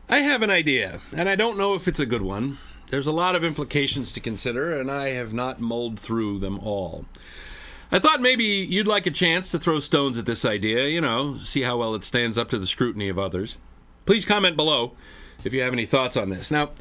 I have an idea, and I don't know if it's a good one. There's a lot of implications to consider, and I have not mulled through them all. I thought maybe you'd like a chance to throw stones at this idea, see how well it stands up to the scrutiny of others. Please comment below if you have any thoughts on this. Now,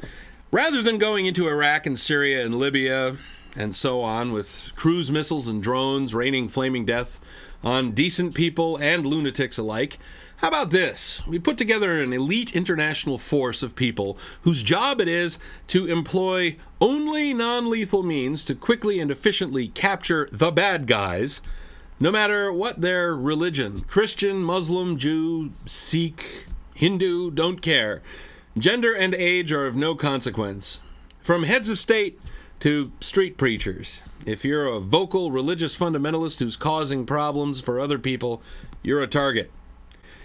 rather than going into Iraq and Syria and Libya and so on with cruise missiles and drones raining flaming death on decent people and lunatics alike, how about this? We put together an elite international force of people whose job it is to employ only non-lethal means to quickly and efficiently capture the bad guys, no matter what their religion, Christian, Muslim, Jew, Sikh, Hindu, don't care. Gender and age are of no consequence. From heads of state to street preachers. If you're a vocal religious fundamentalist who's causing problems for other people, you're a target.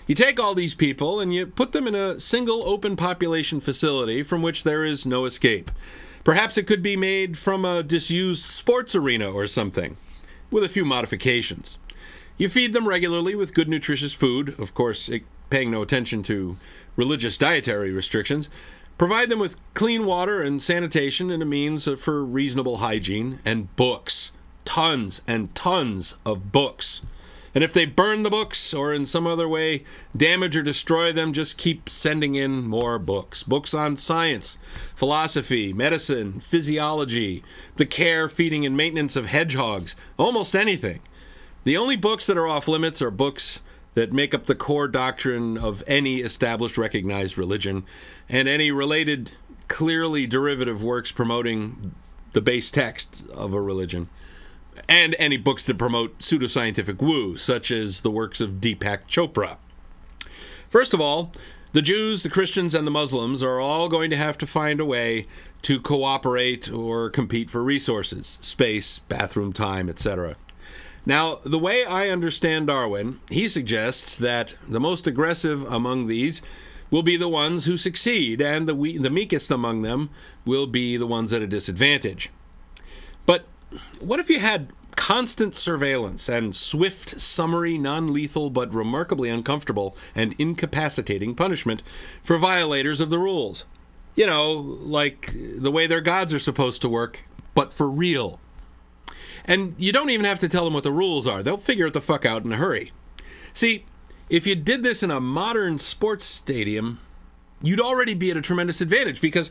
You take all these people and you put them in a single open population facility from which there is no escape. Perhaps it could be made from a disused sports arena or something, with a few modifications. You feed them regularly with good nutritious food, of course paying no attention to religious dietary restrictions. Provide them with clean water and sanitation and a means for reasonable hygiene, and books. Tons and tons of books. And if they burn the books or in some other way damage or destroy them, just keep sending in more books. Books on science, philosophy, medicine, physiology, the care, feeding, and maintenance of hedgehogs, almost anything. The only books that are off limits are books that make up the core doctrine of any established recognized religion, and any related, clearly derivative works promoting the base text of a religion. And any books that promote pseudoscientific woo, such as the works of Deepak Chopra. First of all, the Jews, the Christians, and the Muslims are all going to have to find a way to cooperate or compete for resources, space, bathroom time, etc. Now, the way I understand Darwin, he suggests that the most aggressive among these will be the ones who succeed, and the meekest among them will be the ones at a disadvantage. But what if you had constant surveillance and swift, summary, non-lethal, but remarkably uncomfortable and incapacitating punishment for violators of the rules? Like the way their gods are supposed to work, but for real. And you don't even have to tell them what the rules are. They'll figure it the fuck out in a hurry. See, if you did this in a modern sports stadium, you'd already be at a tremendous advantage because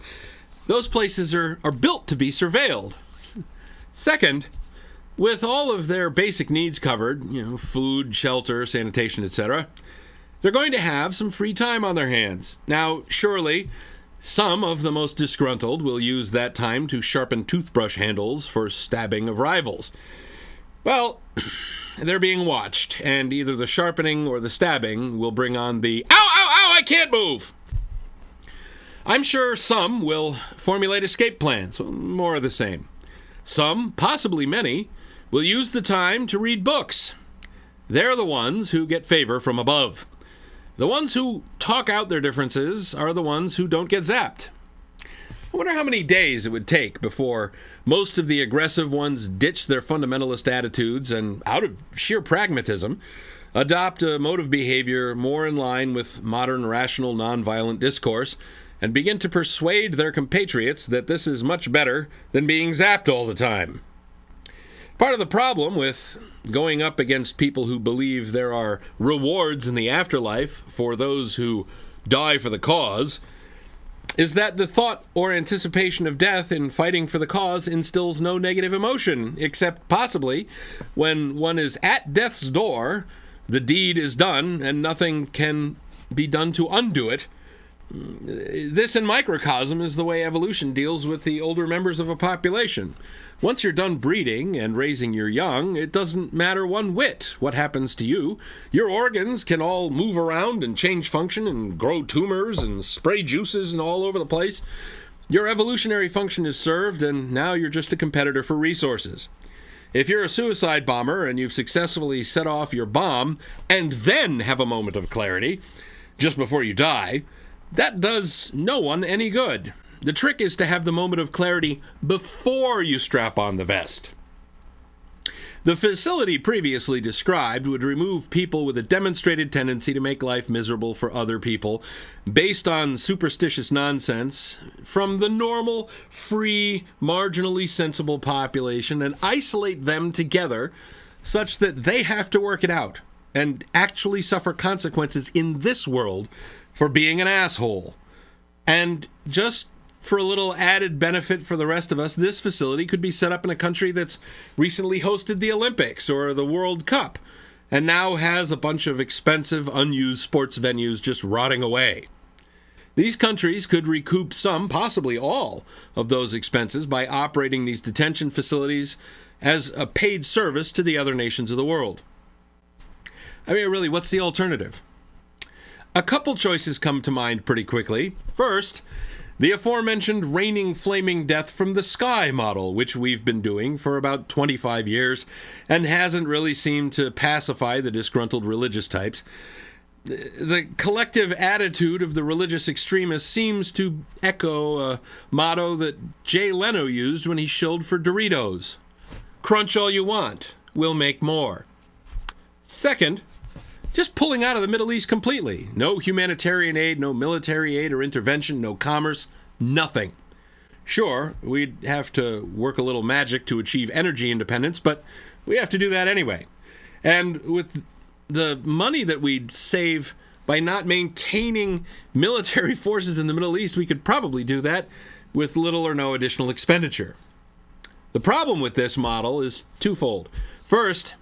those places are built to be surveilled. Second, with all of their basic needs covered, food, shelter, sanitation, etc., they're going to have some free time on their hands. Now, surely, some of the most disgruntled will use that time to sharpen toothbrush handles for stabbing of rivals. Well, they're being watched, and either the sharpening or the stabbing will bring on the "ow, ow, ow, I can't move!" I'm sure some will formulate escape plans, more of the same. Some, possibly many, will use the time to read books. They're the ones who get favor from above. The ones who talk out their differences are the ones who don't get zapped. I wonder how many days it would take before most of the aggressive ones ditch their fundamentalist attitudes and, out of sheer pragmatism, adopt a mode of behavior more in line with modern rational nonviolent discourse and begin to persuade their compatriots that this is much better than being zapped all the time. Part of the problem with going up against people who believe there are rewards in the afterlife for those who die for the cause is that the thought or anticipation of death in fighting for the cause instills no negative emotion, except possibly when one is at death's door, the deed is done, and nothing can be done to undo it. This in microcosm is the way evolution deals with the older members of a population. Once you're done breeding and raising your young, it doesn't matter one whit what happens to you. Your organs can all move around and change function and grow tumors and spray juices and all over the place. Your evolutionary function is served, and now you're just a competitor for resources. If you're a suicide bomber and you've successfully set off your bomb and then have a moment of clarity just before you die, that does no one any good. The trick is to have the moment of clarity before you strap on the vest. The facility previously described would remove people with a demonstrated tendency to make life miserable for other people based on superstitious nonsense from the normal, free, marginally sensible population and isolate them together such that they have to work it out and actually suffer consequences in this world for being an asshole. And just for a little added benefit for the rest of us, this facility could be set up in a country that's recently hosted the Olympics or the World Cup and now has a bunch of expensive, unused sports venues just rotting away. These countries could recoup some, possibly all, of those expenses by operating these detention facilities as a paid service to the other nations of the world. I mean, really, what's the alternative? A couple choices come to mind pretty quickly. First, the aforementioned raining flaming death from the sky model, which we've been doing for about 25 years and hasn't really seemed to pacify the disgruntled religious types. The collective attitude of the religious extremists seems to echo a motto that Jay Leno used when he shilled for Doritos. Crunch all you want, we'll make more. Second, just pulling out of the Middle East completely. No humanitarian aid, no military aid or intervention, no commerce, nothing. Sure, we'd have to work a little magic to achieve energy independence, but we have to do that anyway. And with the money that we'd save by not maintaining military forces in the Middle East, we could probably do that with little or no additional expenditure. The problem with this model is twofold. First,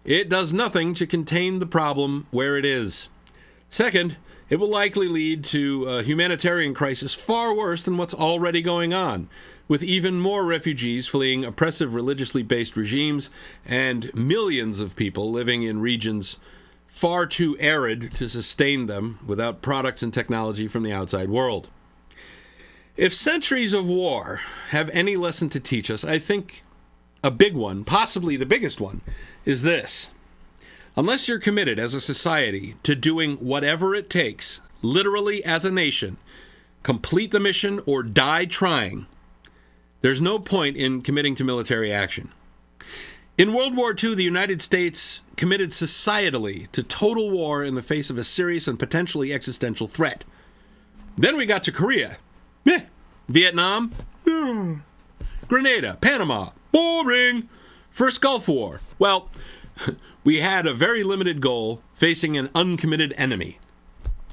it does nothing to contain the problem where it is. Second, it will likely lead to a humanitarian crisis far worse than what's already going on, with even more refugees fleeing oppressive religiously based regimes and millions of people living in regions far too arid to sustain them without products and technology from the outside world. If centuries of war have any lesson to teach us, I think a big one, possibly the biggest one, is this. Unless you're committed as a society to doing whatever it takes, literally as a nation, complete the mission or die trying, there's no point in committing to military action. In World War II, the United States committed societally to total war in the face of a serious and potentially existential threat. Then we got to Korea. Vietnam? Grenada, Panama, boring. First Gulf War. Well, we had a very limited goal facing an uncommitted enemy.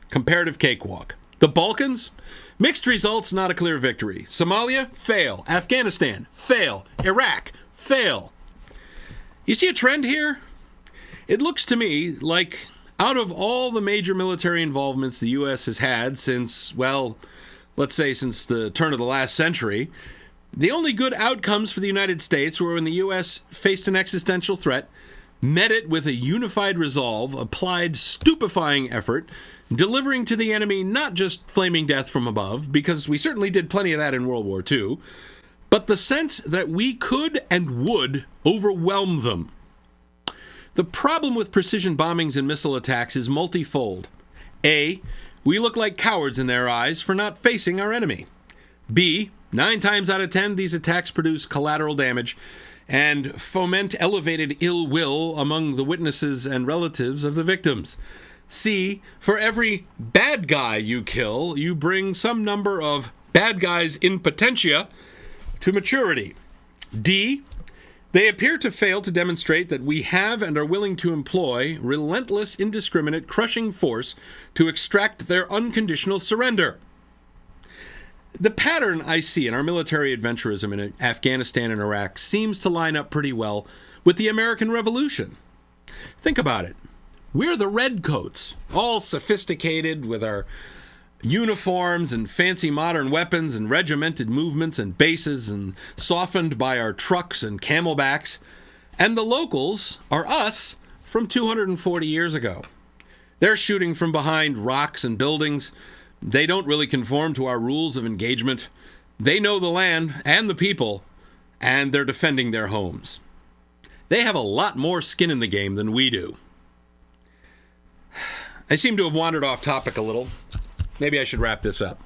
Comparative cakewalk. The Balkans? Mixed results, not a clear victory. Somalia? Fail. Afghanistan? Fail. Iraq? Fail. You see a trend here? It looks to me like out of all the major military involvements the U.S. has had since, well, let's say since the turn of the last century, the only good outcomes for the United States were when the U.S. faced an existential threat, met it with a unified resolve, applied stupefying effort, delivering to the enemy not just flaming death from above, because we certainly did plenty of that in World War II, but the sense that we could and would overwhelm them. The problem with precision bombings and missile attacks is multifold. A, we look like cowards in their eyes for not facing our enemy. B, 9 times out of 10, these attacks produce collateral damage and foment elevated ill will among the witnesses and relatives of the victims. C, for every bad guy you kill, you bring some number of bad guys in potentia to maturity. D, they appear to fail to demonstrate that we have and are willing to employ relentless, indiscriminate, crushing force to extract their unconditional surrender. The pattern I see in our military adventurism in Afghanistan and Iraq seems to line up pretty well with the American Revolution. Think about it. We're the redcoats, all sophisticated with our uniforms and fancy modern weapons and regimented movements and bases and softened by our trucks and camelbacks. And the locals are us from 240 years ago. They're shooting from behind rocks and buildings. They don't really conform to our rules of engagement. They know the land and the people, and they're defending their homes. They have a lot more skin in the game than we do. I seem to have wandered off topic a little. Maybe I should wrap this up.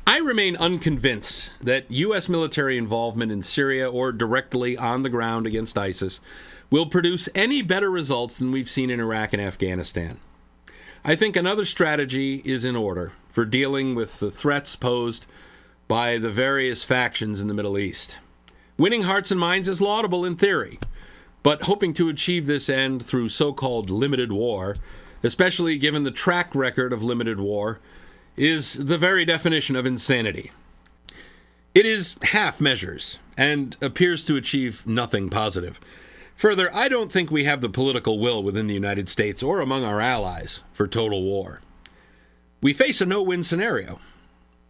I remain unconvinced that U.S. military involvement in Syria or directly on the ground against ISIS will produce any better results than we've seen in Iraq and Afghanistan. I think another strategy is in order for dealing with the threats posed by the various factions in the Middle East. Winning hearts and minds is laudable in theory, but hoping to achieve this end through so-called limited war, especially given the track record of limited war, is the very definition of insanity. It is half measures and appears to achieve nothing positive. Further, I don't think we have the political will within the United States or among our allies for total war. We face a no-win scenario.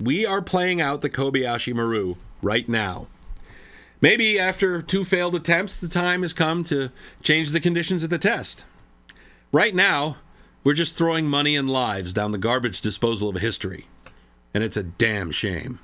We are playing out the Kobayashi Maru right now. Maybe after 2 failed attempts, the time has come to change the conditions of the test. Right now, we're just throwing money and lives down the garbage disposal of history, and it's a damn shame.